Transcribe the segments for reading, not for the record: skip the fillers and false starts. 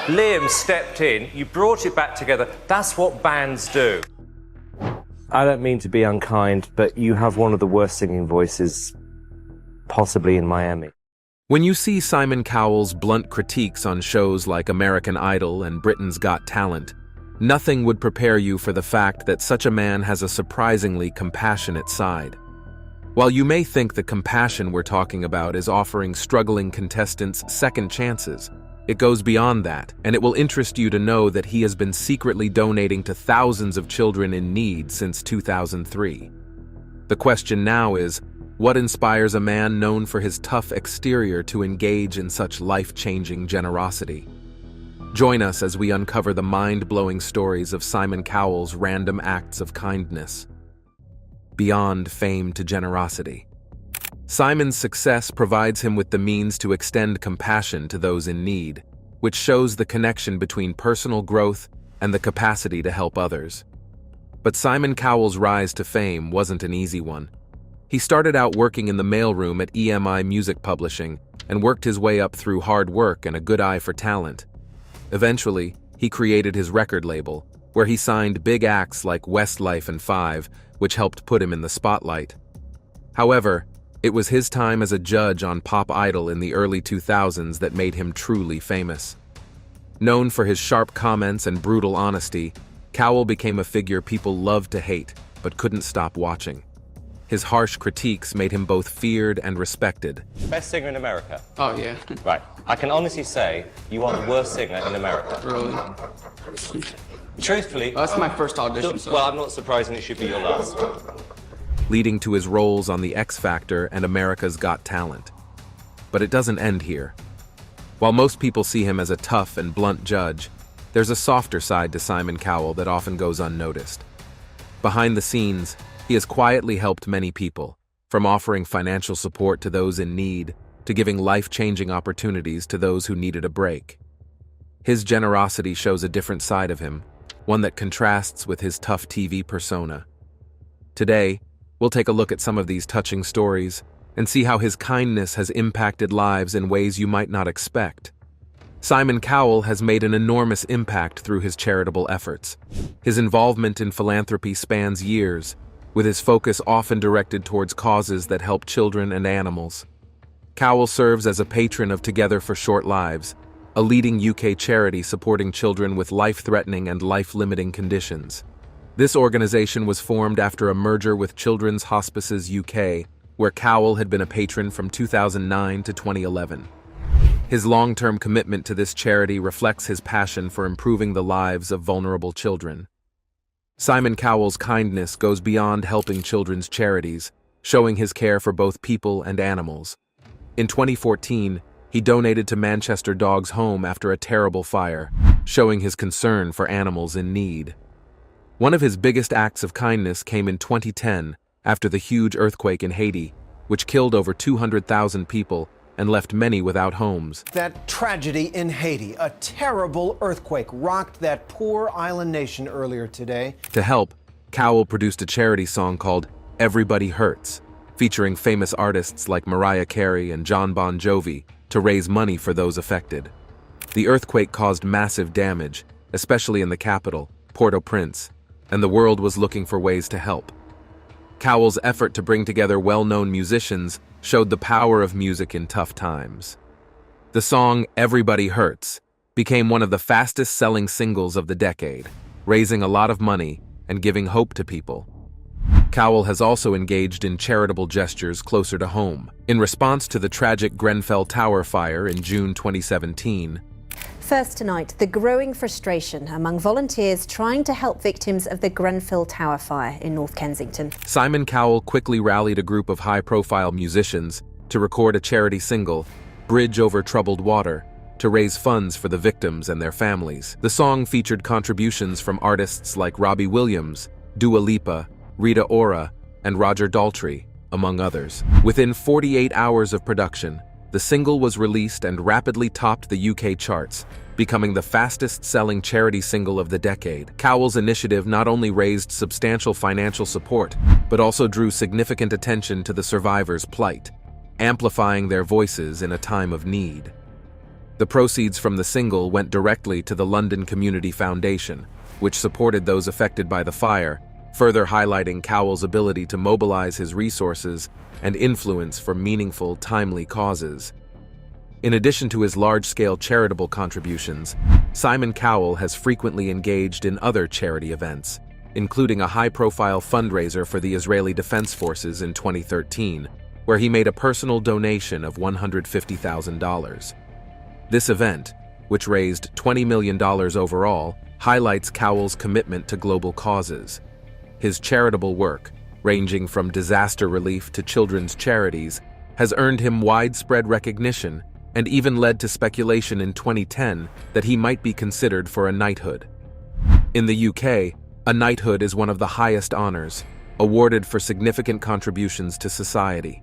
Liam stepped in, you brought it back together. That's what bands do. I don't mean to be unkind, but you have one of the worst singing voices possibly in Miami. When you see Simon Cowell's blunt critiques on shows like American Idol and Britain's Got Talent, nothing would prepare you for the fact that such a man has a surprisingly compassionate side. While you may think the compassion we're talking about is offering struggling contestants second chances, it goes beyond that, and it will interest you to know that he has been secretly donating to thousands of children in need since 2003. The question now is, what inspires a man known for his tough exterior to engage in such life-changing generosity? Join us as we uncover the mind-blowing stories of Simon Cowell's random acts of kindness. Beyond fame to generosity. Simon's success provides him with the means to extend compassion to those in need, which shows the connection between personal growth and the capacity to help others. But Simon Cowell's rise to fame wasn't an easy one. He started out working in the mailroom at EMI Music Publishing and worked his way up through hard work and a good eye for talent. Eventually, he created his record label, where he signed big acts like Westlife and Five, which helped put him in the spotlight. However, it was his time as a judge on Pop Idol in the early 2000s that made him truly famous. Known for his sharp comments and brutal honesty, Cowell became a figure people loved to hate, but couldn't stop watching. His harsh critiques made him both feared and respected. Best singer in America? Oh, yeah. Right. I can honestly say you are the worst singer in America. Really? Truthfully... Well, that's my first audition, so... Well, I'm not surprised, and it should be your last. Leading to his roles on The X Factor and America's Got Talent. But it doesn't end here. While most people see him as a tough and blunt judge, there's a softer side to Simon Cowell that often goes unnoticed. Behind the scenes, he has quietly helped many people, from offering financial support to those in need to giving life-changing opportunities to those who needed a break. His generosity shows a different side of him, one that contrasts with his tough TV persona. Today, we'll take a look at some of these touching stories and see how his kindness has impacted lives in ways you might not expect. Simon Cowell has made an enormous impact through his charitable efforts. His involvement in philanthropy spans years, with his focus often directed towards causes that help children and animals. Cowell serves as a patron of Together for Short Lives, a leading UK charity supporting children with life-threatening and life-limiting conditions. This organization was formed after a merger with Children's Hospices UK, where Cowell had been a patron from 2009 to 2011. His long-term commitment to this charity reflects his passion for improving the lives of vulnerable children. Simon Cowell's kindness goes beyond helping children's charities, showing his care for both people and animals. In 2014, he donated to Manchester Dogs Home after a terrible fire, showing his concern for animals in need. One of his biggest acts of kindness came in 2010 after the huge earthquake in Haiti, which killed over 200,000 people and left many without homes. That tragedy in Haiti, a terrible earthquake, rocked that poor island nation earlier today. To help, Cowell produced a charity song called Everybody Hurts, featuring famous artists like Mariah Carey and John Bon Jovi to raise money for those affected. The earthquake caused massive damage, especially in the capital, Port-au-Prince, and the world was looking for ways to help. Cowell's effort to bring together well-known musicians showed the power of music in tough times. The song Everybody Hurts became one of the fastest-selling singles of the decade, raising a lot of money and giving hope to people. Cowell has also engaged in charitable gestures closer to home. In response to the tragic Grenfell Tower fire in June 2017, First tonight, the growing frustration among volunteers trying to help victims of the Grenfell Tower fire in North Kensington. Simon Cowell quickly rallied a group of high-profile musicians to record a charity single, Bridge Over Troubled Water, to raise funds for the victims and their families. The song featured contributions from artists like Robbie Williams, Dua Lipa, Rita Ora, and Roger Daltrey, among others. Within 48 hours of production, the single was released and rapidly topped the UK charts, becoming the fastest-selling charity single of the decade. Cowell's initiative not only raised substantial financial support, but also drew significant attention to the survivors' plight, amplifying their voices in a time of need. The proceeds from the single went directly to the London Community Foundation, which supported those affected by the fire, further highlighting Cowell's ability to mobilize his resources and influence for meaningful, timely causes. In addition to his large-scale charitable contributions, Simon Cowell has frequently engaged in other charity events, including a high-profile fundraiser for the Israeli Defense Forces in 2013, where he made a personal donation of $150,000. This event, which raised $20 million overall, highlights Cowell's commitment to global causes. His charitable work, ranging from disaster relief to children's charities, has earned him widespread recognition and even led to speculation in 2010 that he might be considered for a knighthood. In the UK, a knighthood is one of the highest honors, awarded for significant contributions to society.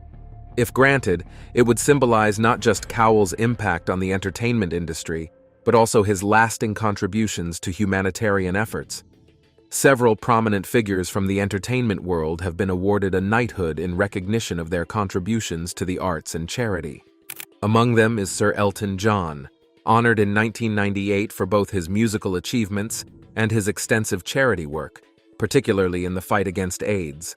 If granted, it would symbolize not just Cowell's impact on the entertainment industry, but also his lasting contributions to humanitarian efforts. Several prominent figures from the entertainment world have been awarded a knighthood in recognition of their contributions to the arts and charity. Among them is Sir Elton John, honored in 1998 for both his musical achievements and his extensive charity work, particularly in the fight against AIDS.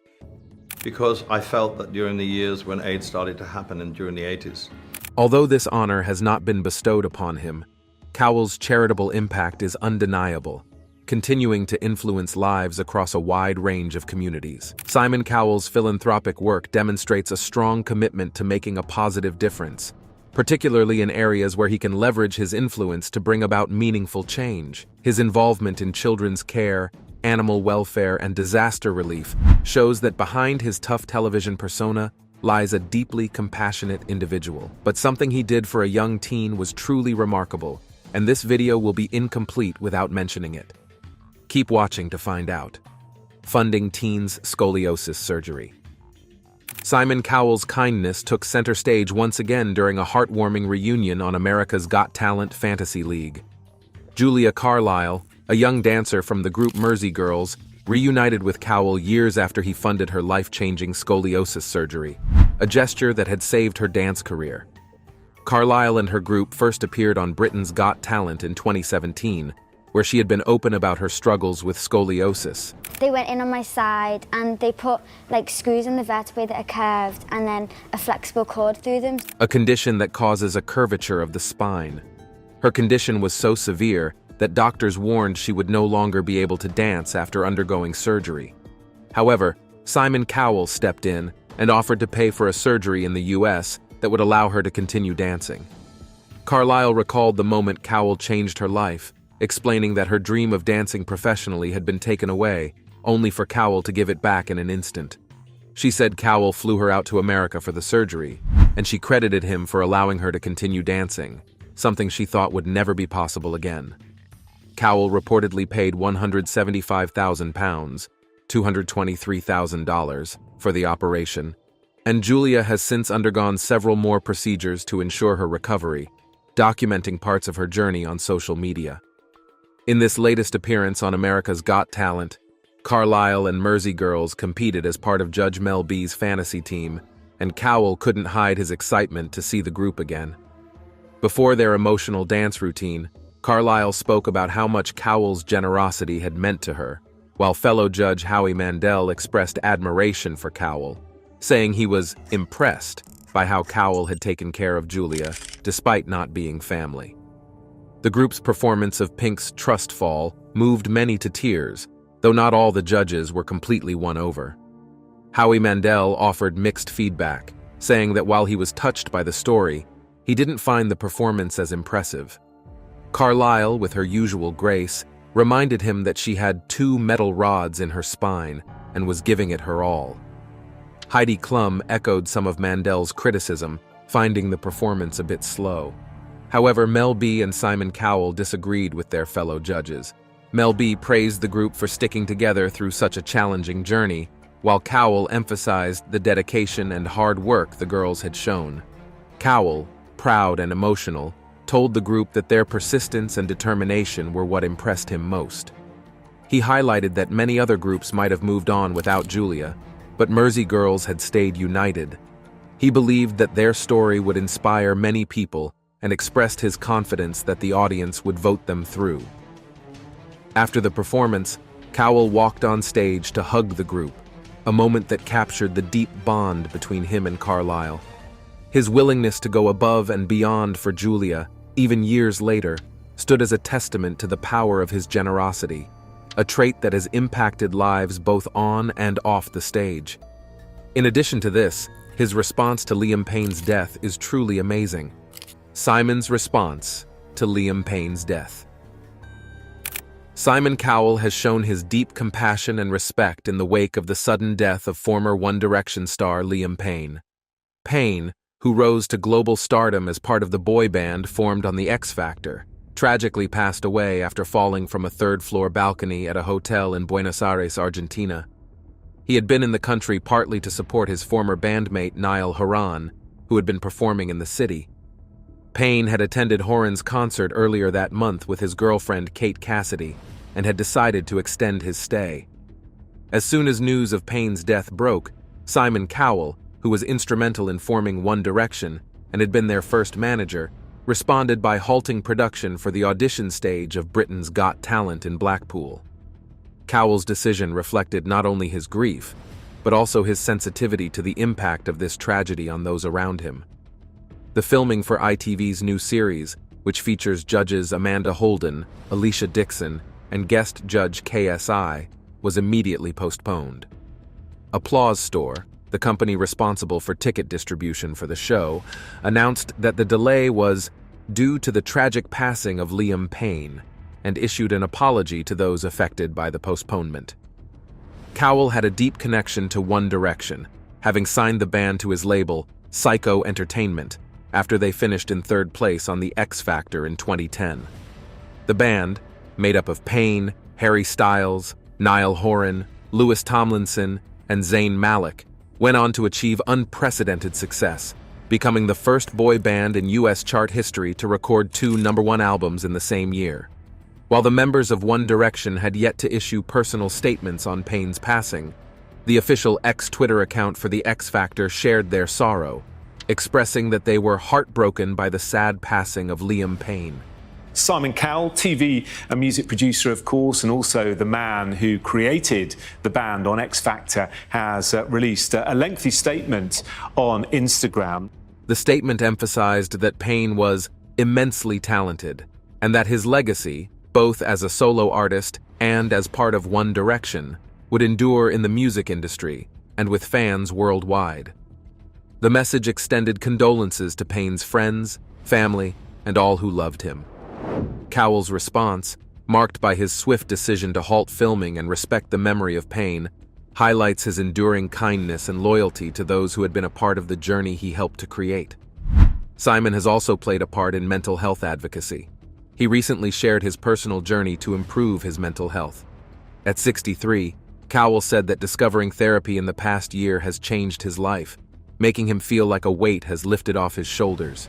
Because I felt that during the years when AIDS started to happen and during the 80s. Although this honor has not been bestowed upon him, Cowell's charitable impact is undeniable, continuing to influence lives across a wide range of communities. Simon Cowell's philanthropic work demonstrates a strong commitment to making a positive difference, particularly in areas where he can leverage his influence to bring about meaningful change. His involvement in children's care, animal welfare, and disaster relief shows that behind his tough television persona lies a deeply compassionate individual. But something he did for a young teen was truly remarkable, and this video will be incomplete without mentioning it. Keep watching to find out. Funding teens' scoliosis surgery. Simon Cowell's kindness took center stage once again during a heartwarming reunion on America's Got Talent Fantasy League. Julia Carlisle, a young dancer from the group Mersey Girls, reunited with Cowell years after he funded her life-changing scoliosis surgery, a gesture that had saved her dance career. Carlisle and her group first appeared on Britain's Got Talent in 2017, where she had been open about her struggles with scoliosis. They went in on my side and they put screws in the vertebrae that are curved and then a flexible cord through them. A condition that causes a curvature of the spine. Her condition was so severe that doctors warned she would no longer be able to dance after undergoing surgery. However, Simon Cowell stepped in and offered to pay for a surgery in the US that would allow her to continue dancing. Carlisle recalled the moment Cowell changed her life, explaining that her dream of dancing professionally had been taken away, only for Cowell to give it back in an instant. She said Cowell flew her out to America for the surgery, and she credited him for allowing her to continue dancing, something she thought would never be possible again. Cowell reportedly paid £175,000, $223,000, for the operation, and Julia has since undergone several more procedures to ensure her recovery, documenting parts of her journey on social media. In this latest appearance on America's Got Talent, Carlisle and Mersey Girls competed as part of Judge Mel B's fantasy team, and Cowell couldn't hide his excitement to see the group again. Before their emotional dance routine, Carlisle spoke about how much Cowell's generosity had meant to her, while fellow judge Howie Mandel expressed admiration for Cowell, saying he was impressed by how Cowell had taken care of Julia, despite not being family. The group's performance of Pink's Trust Fall moved many to tears, though not all the judges were completely won over. Howie Mandel offered mixed feedback, saying that while he was touched by the story, he didn't find the performance as impressive. Carlisle, with her usual grace, reminded him that she had 2 metal rods in her spine and was giving it her all. Heidi Klum echoed some of Mandel's criticism, finding the performance a bit slow. However, Mel B and Simon Cowell disagreed with their fellow judges. Mel B praised the group for sticking together through such a challenging journey, while Cowell emphasized the dedication and hard work the girls had shown. Cowell, proud and emotional, told the group that their persistence and determination were what impressed him most. He highlighted that many other groups might have moved on without Julia, but Mersey Girls had stayed united. He believed that their story would inspire many people and expressed his confidence that the audience would vote them through. After the performance, Cowell walked on stage to hug the group, a moment that captured the deep bond between him and Carlyle. His willingness to go above and beyond for Julia, even years later, stood as a testament to the power of his generosity, a trait that has impacted lives both on and off the stage. In addition to this, his response to Liam Payne's death is truly amazing. Simon's response to Liam Payne's death. Simon Cowell has shown his deep compassion and respect in the wake of the sudden death of former One Direction star Liam Payne. Payne, who rose to global stardom as part of the boy band formed on the X Factor, tragically passed away after falling from a third-floor balcony at a hotel in Buenos Aires, Argentina. He had been in the country partly to support his former bandmate Niall Horan, who had been performing in the city. Payne had attended Horan's concert earlier that month with his girlfriend Kate Cassidy and had decided to extend his stay. As soon as news of Payne's death broke, Simon Cowell, who was instrumental in forming One Direction and had been their first manager, responded by halting production for the audition stage of Britain's Got Talent in Blackpool. Cowell's decision reflected not only his grief, but also his sensitivity to the impact of this tragedy on those around him. The filming for ITV's new series, which features judges Amanda Holden, Alicia Dixon, and guest judge KSI, was immediately postponed. Applause Store, the company responsible for ticket distribution for the show, announced that the delay was due to the tragic passing of Liam Payne and issued an apology to those affected by the postponement. Cowell had a deep connection to One Direction, having signed the band to his label, Psycho Entertainment, after they finished in third place on the X Factor in 2010. The band, made up of Payne, Harry Styles, Niall Horan, Louis Tomlinson, and Zayn Malik, went on to achieve unprecedented success, becoming the first boy band in U.S. chart history to record 2 #1 albums in the same year. While the members of One Direction had yet to issue personal statements on Payne's passing, the official X Twitter account for the X Factor shared their sorrow, expressing that they were heartbroken by the sad passing of Liam Payne. Simon Cowell, TV and music producer, of course, and also the man who created the band on X Factor, has released a lengthy statement on Instagram. The statement emphasized that Payne was immensely talented, and that his legacy, both as a solo artist and as part of One Direction, would endure in the music industry and with fans worldwide. The message extended condolences to Payne's friends, family, and all who loved him. Cowell's response, marked by his swift decision to halt filming and respect the memory of Payne, highlights his enduring kindness and loyalty to those who had been a part of the journey he helped to create. Simon has also played a part in mental health advocacy. He recently shared his personal journey to improve his mental health. At 63, Cowell said that discovering therapy in the past year has changed his life, making him feel like a weight has lifted off his shoulders.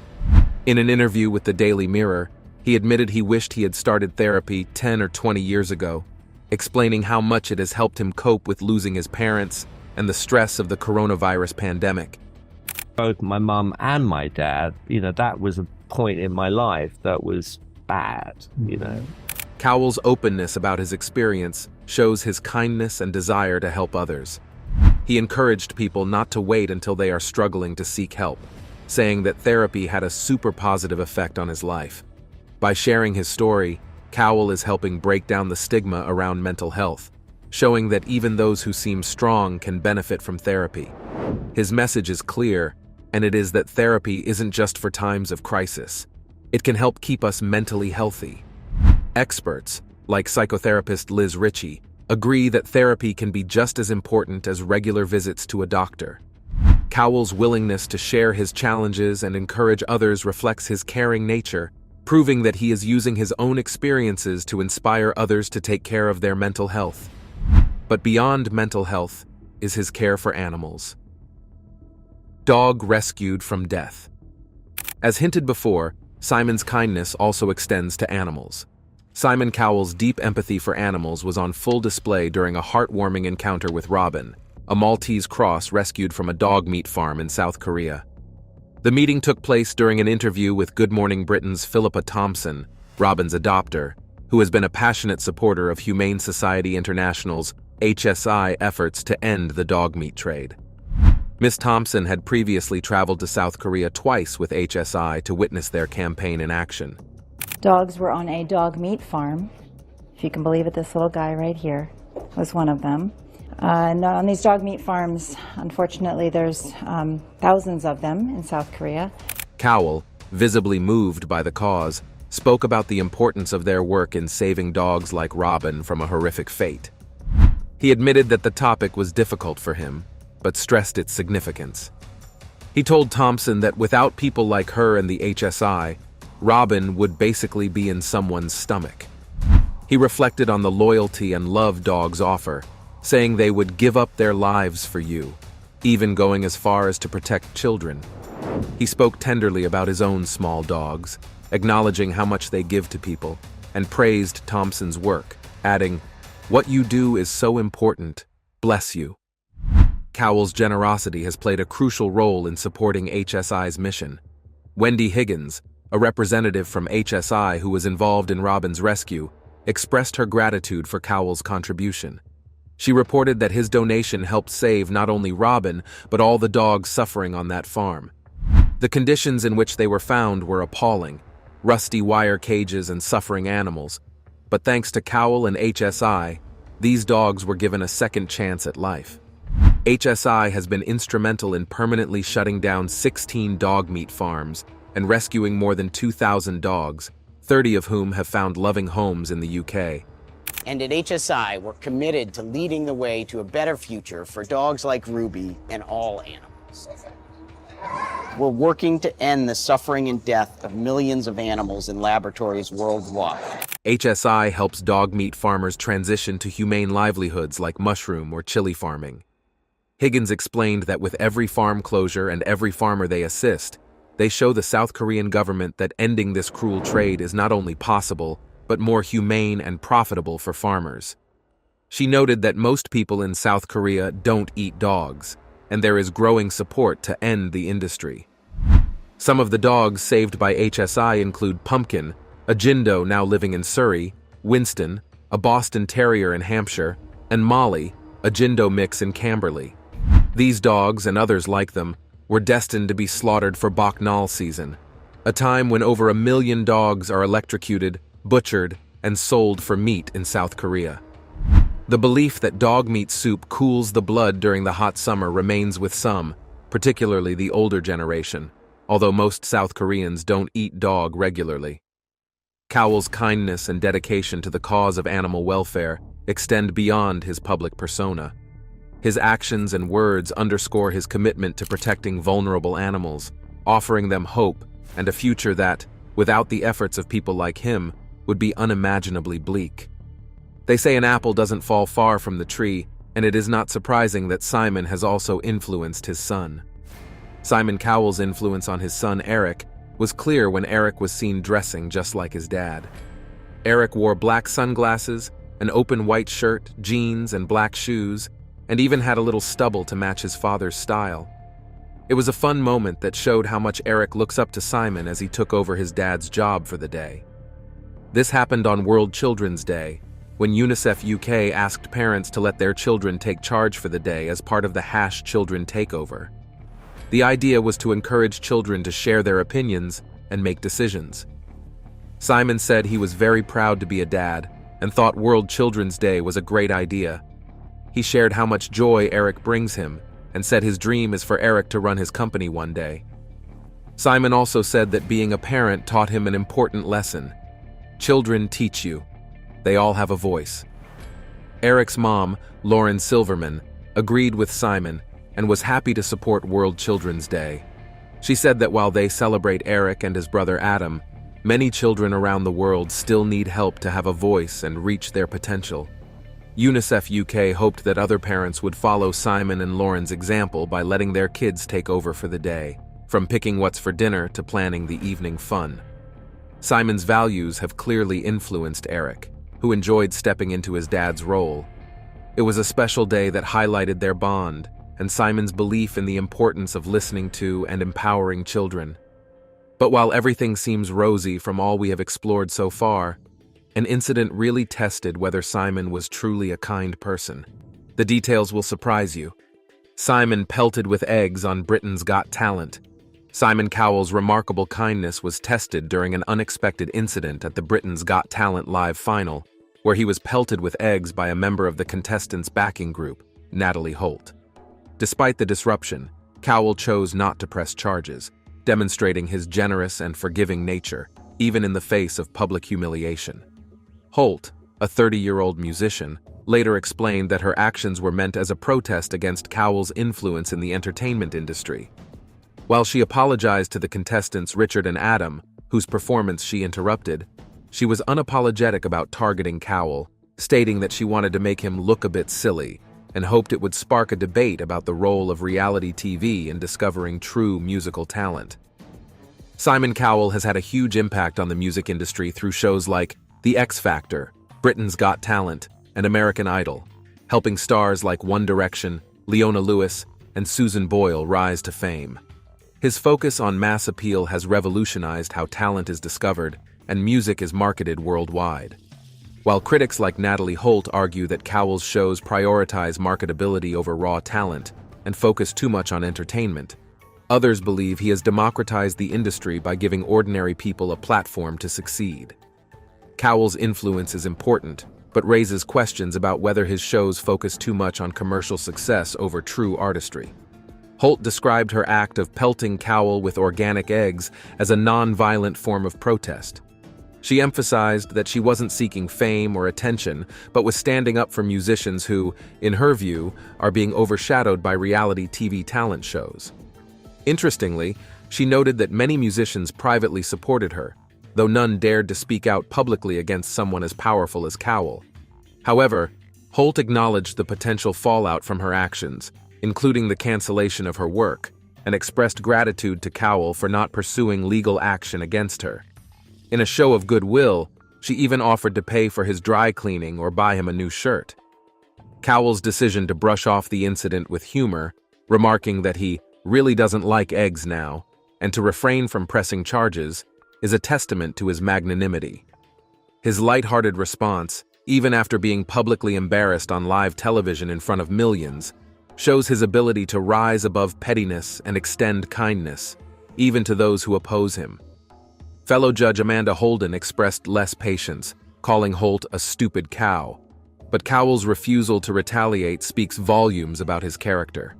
In an interview with the Daily Mirror, he admitted he wished he had started therapy 10 or 20 years ago, explaining how much it has helped him cope with losing his parents and the stress of the coronavirus pandemic. Both my mum and my dad, that was a point in my life that was bad. Cowell's openness about his experience shows his kindness and desire to help others. He encouraged people not to wait until they are struggling to seek help, saying that therapy had a super positive effect on his life. By sharing his story, Cowell is helping break down the stigma around mental health, showing that even those who seem strong can benefit from therapy. His message is clear, and it is that therapy isn't just for times of crisis. It can help keep us mentally healthy. Experts, like psychotherapist Liz Ritchie, agree that therapy can be just as important as regular visits to a doctor. Cowell's willingness to share his challenges and encourage others reflects his caring nature, proving that he is using his own experiences to inspire others to take care of their mental health. But beyond mental health is his care for animals. Dog rescued from death. As hinted before, Simon's kindness also extends to animals. Simon Cowell's deep empathy for animals was on full display during a heartwarming encounter with Robin, a Maltese cross rescued from a dog meat farm in South Korea. The meeting took place during an interview with Good Morning Britain's Philippa Thompson, Robin's adopter, who has been a passionate supporter of Humane Society International's HSI efforts to end the dog meat trade. Ms. Thompson had previously traveled to South Korea twice with HSI to witness their campaign in action. Dogs were on a dog meat farm. If you can believe it, this little guy right here was one of them. And on these dog meat farms, unfortunately, there's thousands of them in South Korea. Cowell, visibly moved by the cause, spoke about the importance of their work in saving dogs like Robin from a horrific fate. He admitted that the topic was difficult for him, but stressed its significance. He told Thompson that without people like her and the HSI, Robin would basically be in someone's stomach. He reflected on the loyalty and love dogs offer, saying they would give up their lives for you, even going as far as to protect children. He spoke tenderly about his own small dogs, acknowledging how much they give to people, and praised Thompson's work, adding, "What you do is so important. Bless you." Cowell's generosity has played a crucial role in supporting HSI's mission. Wendy Higgins, a representative from HSI who was involved in Robin's rescue, expressed her gratitude for Cowell's contribution. She reported that his donation helped save not only Robin, but all the dogs suffering on that farm. The conditions in which they were found were appalling: rusty wire cages and suffering animals. But thanks to Cowell and HSI, these dogs were given a second chance at life. HSI has been instrumental in permanently shutting down 16 dog meat farms and rescuing more than 2,000 dogs, 30 of whom have found loving homes in the UK. And at HSI, we're committed to leading the way to a better future for dogs like Ruby and all animals. We're working to end the suffering and death of millions of animals in laboratories worldwide. HSI helps dog meat farmers transition to humane livelihoods like mushroom or chili farming. Higgins explained that with every farm closure and every farmer they assist, they show the South Korean government that ending this cruel trade is not only possible, but more humane and profitable for farmers. She noted that most people in South Korea don't eat dogs, and there is growing support to end the industry. Some of the dogs saved by HSI include Pumpkin, a Jindo now living in Surrey, Winston, a Boston Terrier in Hampshire, and Molly, a Jindo mix in Camberley. These dogs, and others like them, were destined to be slaughtered for Bacchanal season, a time when over 1 million dogs are electrocuted, butchered, and sold for meat in South Korea. The belief that dog meat soup cools the blood during the hot summer remains with some, particularly the older generation, although most South Koreans don't eat dog regularly. Cowell's kindness and dedication to the cause of animal welfare extend beyond his public persona. His actions and words underscore his commitment to protecting vulnerable animals, offering them hope and a future that, without the efforts of people like him, would be unimaginably bleak. They say an apple doesn't fall far from the tree, and it is not surprising that Simon has also influenced his son. Simon Cowell's influence on his son Eric was clear when Eric was seen dressing just like his dad. Eric wore black sunglasses, an open white shirt, jeans, and black shoes, and even had a little stubble to match his father's style. It was a fun moment that showed how much Eric looks up to Simon as he took over his dad's job for the day. This happened on World Children's Day, when UNICEF UK asked parents to let their children take charge for the day as part of the #Children Takeover. The idea was to encourage children to share their opinions and make decisions. Simon said he was very proud to be a dad and thought World Children's Day was a great idea. He shared how much joy Eric brings him and said his dream is for Eric to run his company one day. Simon also said that being a parent taught him an important lesson. Children teach you. They all have a voice. Eric's mom, Lauren Silverman, agreed with Simon and was happy to support World Children's Day. She said that while they celebrate Eric and his brother Adam, many children around the world still need help to have a voice and reach their potential. UNICEF UK hoped that other parents would follow Simon and Lauren's example by letting their kids take over for the day, from picking what's for dinner to planning the evening fun. Simon's values have clearly influenced Eric, who enjoyed stepping into his dad's role. It was a special day that highlighted their bond, and Simon's belief in the importance of listening to and empowering children. But while everything seems rosy from all we have explored so far, an incident really tested whether Simon was truly a kind person. The details will surprise you. Simon pelted with eggs on Britain's Got Talent. Simon Cowell's remarkable kindness was tested during an unexpected incident at the Britain's Got Talent live final, where he was pelted with eggs by a member of the contestants' backing group, Natalie Holt. Despite the disruption, Cowell chose not to press charges, demonstrating his generous and forgiving nature, even in the face of public humiliation. Holt, a 30-year-old musician, later explained that her actions were meant as a protest against Cowell's influence in the entertainment industry. While she apologized to the contestants Richard and Adam, whose performance she interrupted, she was unapologetic about targeting Cowell, stating that she wanted to make him look a bit silly and hoped it would spark a debate about the role of reality TV in discovering true musical talent. Simon Cowell has had a huge impact on the music industry through shows like The X Factor, Britain's Got Talent, and American Idol, helping stars like One Direction, Leona Lewis, and Susan Boyle rise to fame. His focus on mass appeal has revolutionized how talent is discovered and music is marketed worldwide. While critics like Natalie Holt argue that Cowell's shows prioritize marketability over raw talent and focus too much on entertainment, others believe he has democratized the industry by giving ordinary people a platform to succeed. Cowell's influence is important, but raises questions about whether his shows focus too much on commercial success over true artistry. Holt described her act of pelting Cowell with organic eggs as a non-violent form of protest. She emphasized that she wasn't seeking fame or attention, but was standing up for musicians who, in her view, are being overshadowed by reality TV talent shows. Interestingly, she noted that many musicians privately supported her, though none dared to speak out publicly against someone as powerful as Cowell. However, Holt acknowledged the potential fallout from her actions, including the cancellation of her work, and expressed gratitude to Cowell for not pursuing legal action against her. In a show of goodwill, she even offered to pay for his dry cleaning or buy him a new shirt. Cowell's decision to brush off the incident with humor, remarking that he really doesn't like eggs now, and to refrain from pressing charges, is a testament to his magnanimity. His lighthearted response, even after being publicly embarrassed on live television in front of millions, shows his ability to rise above pettiness and extend kindness, even to those who oppose him. Fellow judge Amanda Holden expressed less patience, calling Holt a stupid cow, but Cowell's refusal to retaliate speaks volumes about his character.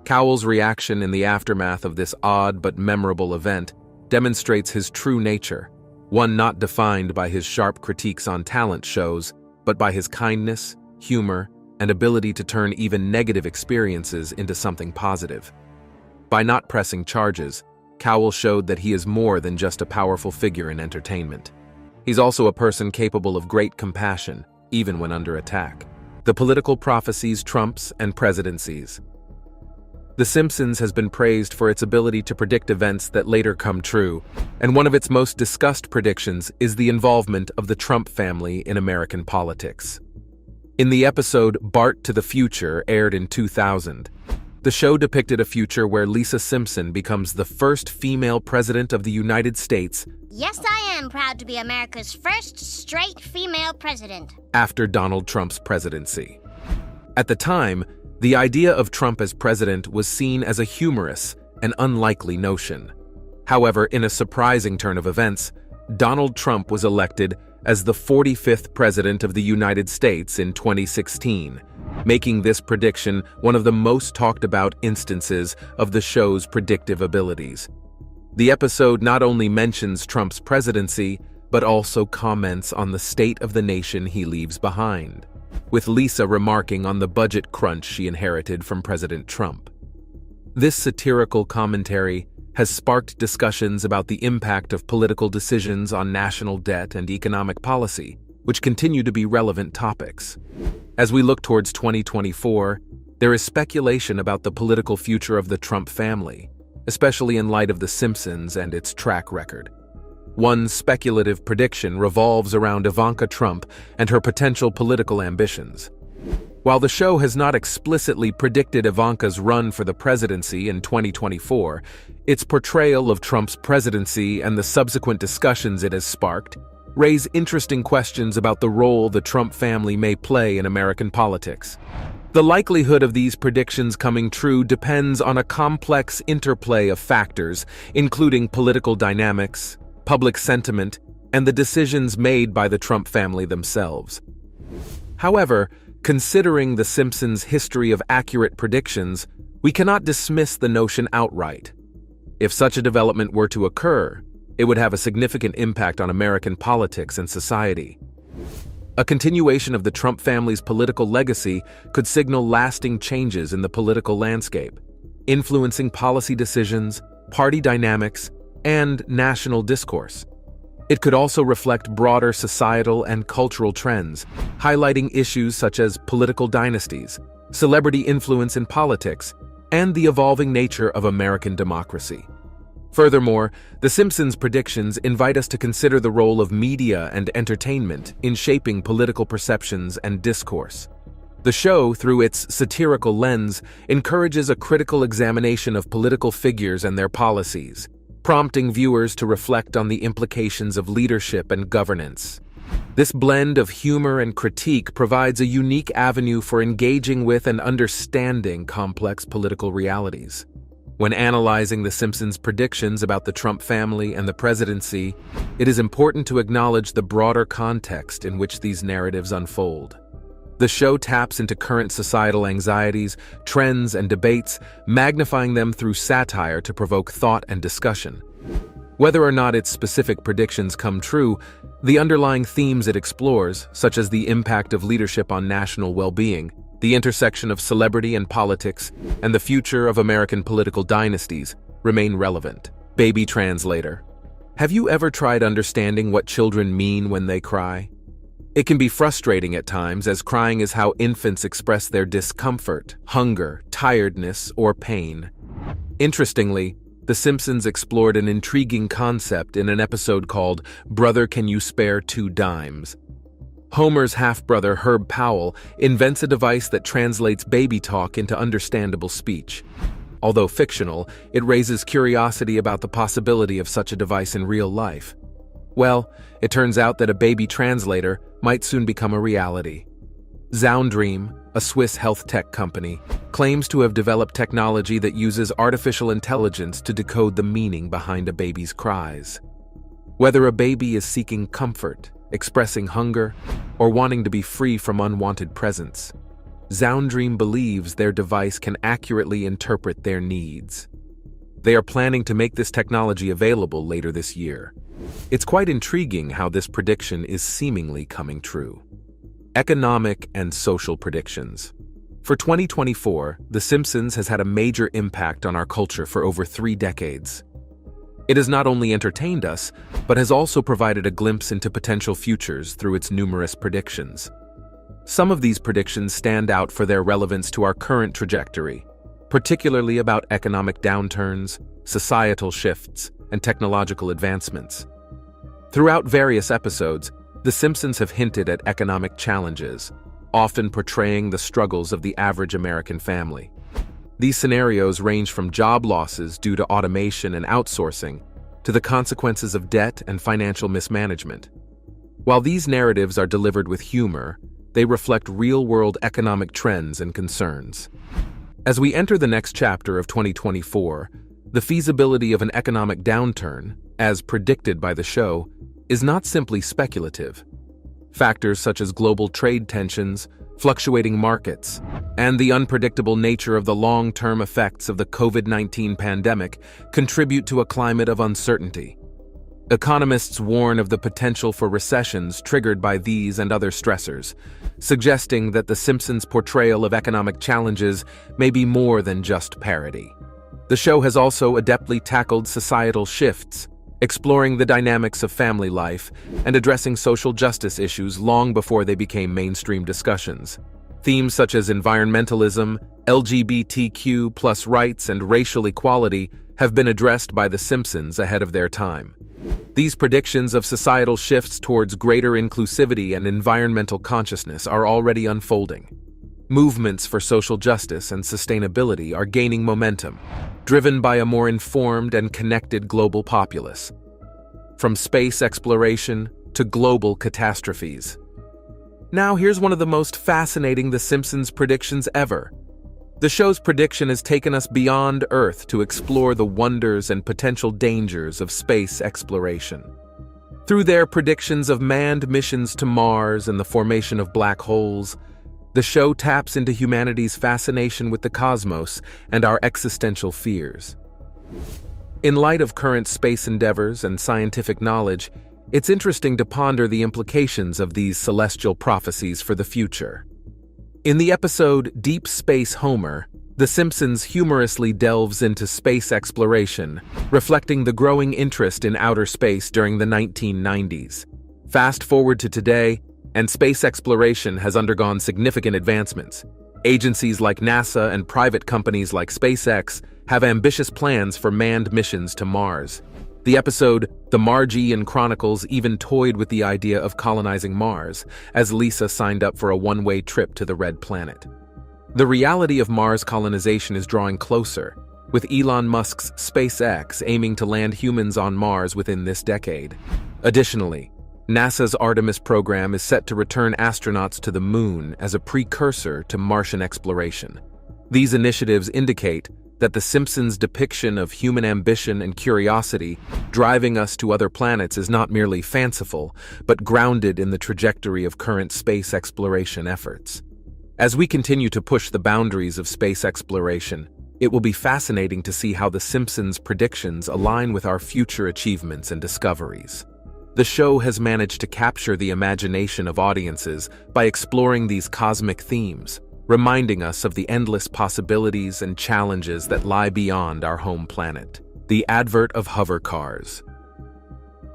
Cowell's reaction in the aftermath of this odd but memorable event demonstrates his true nature, one not defined by his sharp critiques on talent shows, but by his kindness, humor, and ability to turn even negative experiences into something positive. By not pressing charges, Cowell showed that he is more than just a powerful figure in entertainment. He's also a person capable of great compassion, even when under attack. The political prophecies, Trumps, and presidencies. The Simpsons has been praised for its ability to predict events that later come true, and one of its most discussed predictions is the involvement of the Trump family in American politics. In the episode Bart to the Future, aired in 2000, the show depicted a future where Lisa Simpson becomes the first female president of the United States. Yes, I am proud to be America's first straight female president. After Donald Trump's presidency. At the time, the idea of Trump as president was seen as a humorous and unlikely notion. However, in a surprising turn of events, Donald Trump was elected as the 45th president of the United States in 2016, making this prediction one of the most talked about instances of the show's predictive abilities. The episode not only mentions Trump's presidency, but also comments on the state of the nation he leaves behind, with Lisa remarking on the budget crunch she inherited from President Trump. This satirical commentary has sparked discussions about the impact of political decisions on national debt and economic policy, which continue to be relevant topics. As we look towards 2024, there is speculation about the political future of the Trump family, especially in light of The Simpsons and its track record. One speculative prediction revolves around Ivanka Trump and her potential political ambitions. While the show has not explicitly predicted Ivanka's run for the presidency in 2024, its portrayal of Trump's presidency and the subsequent discussions it has sparked raise interesting questions about the role the Trump family may play in American politics. The likelihood of these predictions coming true depends on a complex interplay of factors, including political dynamics, public sentiment, and the decisions made by the Trump family themselves. However, considering The Simpsons' history of accurate predictions, we cannot dismiss the notion outright. If such a development were to occur, it would have a significant impact on American politics and society. A continuation of the Trump family's political legacy could signal lasting changes in the political landscape, influencing policy decisions, party dynamics, and national discourse. It could also reflect broader societal and cultural trends, highlighting issues such as political dynasties, celebrity influence in politics, and the evolving nature of American democracy. Furthermore, The Simpsons' predictions invite us to consider the role of media and entertainment in shaping political perceptions and discourse. The show, through its satirical lens, encourages a critical examination of political figures and their policies, prompting viewers to reflect on the implications of leadership and governance. This blend of humor and critique provides a unique avenue for engaging with and understanding complex political realities. When analyzing The Simpsons' predictions about the Trump family and the presidency, it is important to acknowledge the broader context in which these narratives unfold. The show taps into current societal anxieties, trends, and debates, magnifying them through satire to provoke thought and discussion. Whether or not its specific predictions come true, the underlying themes it explores, such as the impact of leadership on national well-being, the intersection of celebrity and politics, and the future of American political dynasties, remain relevant. Baby translator. Have you ever tried understanding what children mean when they cry? It can be frustrating at times, as crying is how infants express their discomfort, hunger, tiredness, or pain. Interestingly, The Simpsons explored an intriguing concept in an episode called "Brother, Can You Spare 2 Dimes?" Homer's half-brother Herb Powell invents a device that translates baby talk into understandable speech. Although fictional, it raises curiosity about the possibility of such a device in real life. Well, it turns out that a baby translator might soon become a reality. Zoundream, a Swiss health tech company, claims to have developed technology that uses artificial intelligence to decode the meaning behind a baby's cries. Whether a baby is seeking comfort, expressing hunger, or wanting to be free from unwanted presence, Zoundream believes their device can accurately interpret their needs. They are planning to make this technology available later this year. It's quite intriguing how this prediction is seemingly coming true. Economic and social predictions. For 2024, The Simpsons has had a major impact on our culture for over 3 decades. It has not only entertained us, but has also provided a glimpse into potential futures through its numerous predictions. Some of these predictions stand out for their relevance to our current trajectory, particularly about economic downturns, societal shifts, and technological advancements. Throughout various episodes, The Simpsons have hinted at economic challenges, often portraying the struggles of the average American family. These scenarios range from job losses due to automation and outsourcing to the consequences of debt and financial mismanagement. While these narratives are delivered with humor, they reflect real-world economic trends and concerns. As we enter the next chapter of 2024, the feasibility of an economic downturn, as predicted by the show, is not simply speculative. Factors such as global trade tensions, fluctuating markets, and the unpredictable nature of the long-term effects of the COVID-19 pandemic contribute to a climate of uncertainty. Economists warn of the potential for recessions triggered by these and other stressors, suggesting that The Simpsons' portrayal of economic challenges may be more than just parody. The show has also adeptly tackled societal shifts, exploring the dynamics of family life and addressing social justice issues long before they became mainstream discussions. Themes such as environmentalism, LGBTQ+ rights, and racial equality have been addressed by The Simpsons ahead of their time. These predictions of societal shifts towards greater inclusivity and environmental consciousness are already unfolding. movements for social justice and sustainability are gaining momentum, driven by a more informed and connected global populace. From space exploration to global catastrophes. Now here's one of the most fascinating The Simpsons predictions ever. The show's prediction has taken us beyond Earth to explore the wonders and potential dangers of space exploration. Through their predictions of manned missions to Mars and the formation of black holes, the show taps into humanity's fascination with the cosmos and our existential fears. In light of current space endeavors and scientific knowledge, it's interesting to ponder the implications of these celestial prophecies for the future. In the episode Deep Space Homer, The Simpsons humorously delves into space exploration, reflecting the growing interest in outer space during the 1990s. Fast forward to today, and space exploration has undergone significant advancements. Agencies like NASA and private companies like SpaceX have ambitious plans for manned missions to Mars. The episode The Margian Chronicles even toyed with the idea of colonizing Mars, as Lisa signed up for a one-way trip to the Red Planet. The reality of Mars colonization is drawing closer, with Elon Musk's SpaceX aiming to land humans on Mars within this decade. Additionally, NASA's Artemis program is set to return astronauts to the Moon as a precursor to Martian exploration. These initiatives indicate that The Simpsons' depiction of human ambition and curiosity driving us to other planets is not merely fanciful, but grounded in the trajectory of current space exploration efforts. As we continue to push the boundaries of space exploration, it will be fascinating to see how The Simpsons' predictions align with our future achievements and discoveries. The show has managed to capture the imagination of audiences by exploring these cosmic themes, reminding us of the endless possibilities and challenges that lie beyond our home planet. The advert of hover cars.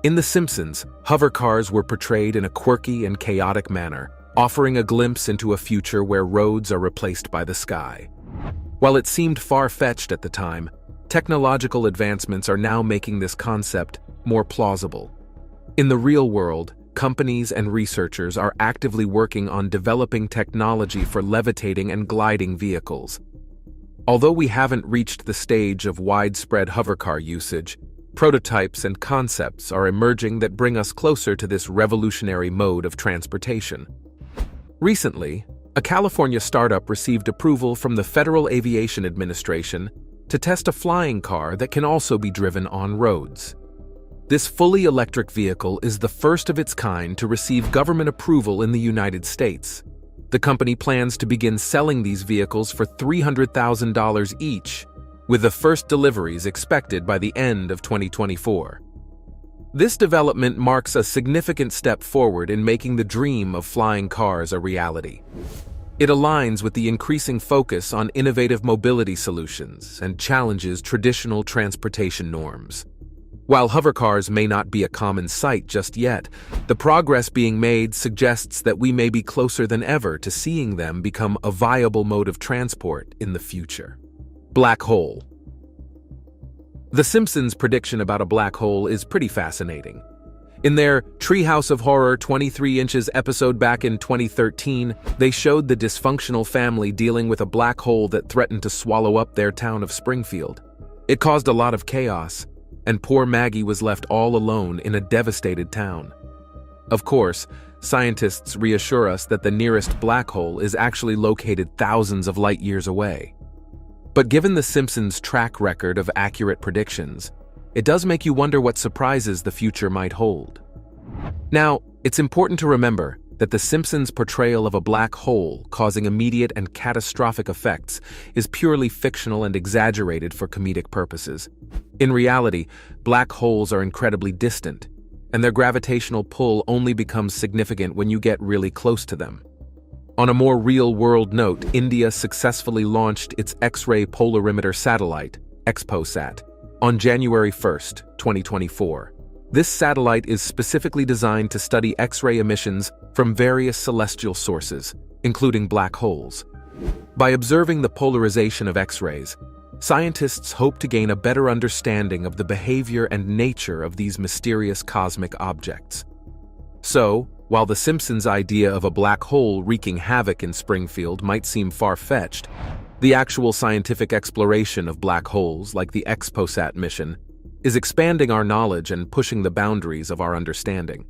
In The Simpsons, hover cars were portrayed in a quirky and chaotic manner, offering a glimpse into a future where roads are replaced by the sky. While it seemed far-fetched at the time, technological advancements are now making this concept more plausible. In the real world, companies and researchers are actively working on developing technology for levitating and gliding vehicles. Although we haven't reached the stage of widespread hovercar usage, prototypes and concepts are emerging that bring us closer to this revolutionary mode of transportation. Recently, a California startup received approval from the Federal Aviation Administration to test a flying car that can also be driven on roads. This fully electric vehicle is the first of its kind to receive government approval in the United States. The company plans to begin selling these vehicles for $300,000 each, with the first deliveries expected by the end of 2024. This development marks a significant step forward in making the dream of flying cars a reality. It aligns with the increasing focus on innovative mobility solutions and challenges traditional transportation norms. While hovercars may not be a common sight just yet, the progress being made suggests that we may be closer than ever to seeing them become a viable mode of transport in the future. Black hole. The Simpsons' prediction about a black hole is pretty fascinating. In their Treehouse of Horror 23 Inches episode back in 2013, they showed the dysfunctional family dealing with a black hole that threatened to swallow up their town of Springfield. It caused a lot of chaos, and poor Maggie was left all alone in a devastated town. Of course, scientists reassure us that the nearest black hole is actually located thousands of light years away. But given The Simpsons' track record of accurate predictions, it does make you wonder what surprises the future might hold. Now, it's important to remember that The Simpsons' portrayal of a black hole causing immediate and catastrophic effects is purely fictional and exaggerated for comedic purposes. In reality, black holes are incredibly distant, and their gravitational pull only becomes significant when you get really close to them. On a more real-world note, India successfully launched its X-ray polarimeter satellite, XPOSat, on January 1st, 2024. This satellite is specifically designed to study X-ray emissions from various celestial sources, including black holes. By observing the polarization of X-rays, scientists hope to gain a better understanding of the behavior and nature of these mysterious cosmic objects. So, While the Simpsons' idea of a black hole wreaking havoc in Springfield might seem far-fetched, the actual scientific exploration of black holes, like the XPOSAT mission, is expanding our knowledge and pushing the boundaries of our understanding.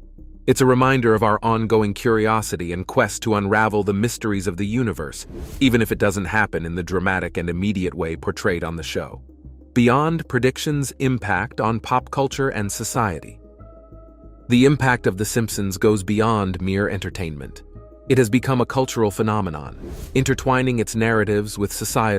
It's a reminder of our ongoing curiosity and quest to unravel the mysteries of the universe, even if it doesn't happen in the dramatic and immediate way portrayed on the show. Beyond predictions' impact on pop culture and society. The impact of The Simpsons goes beyond mere entertainment. It has become a cultural phenomenon, intertwining its narratives with societal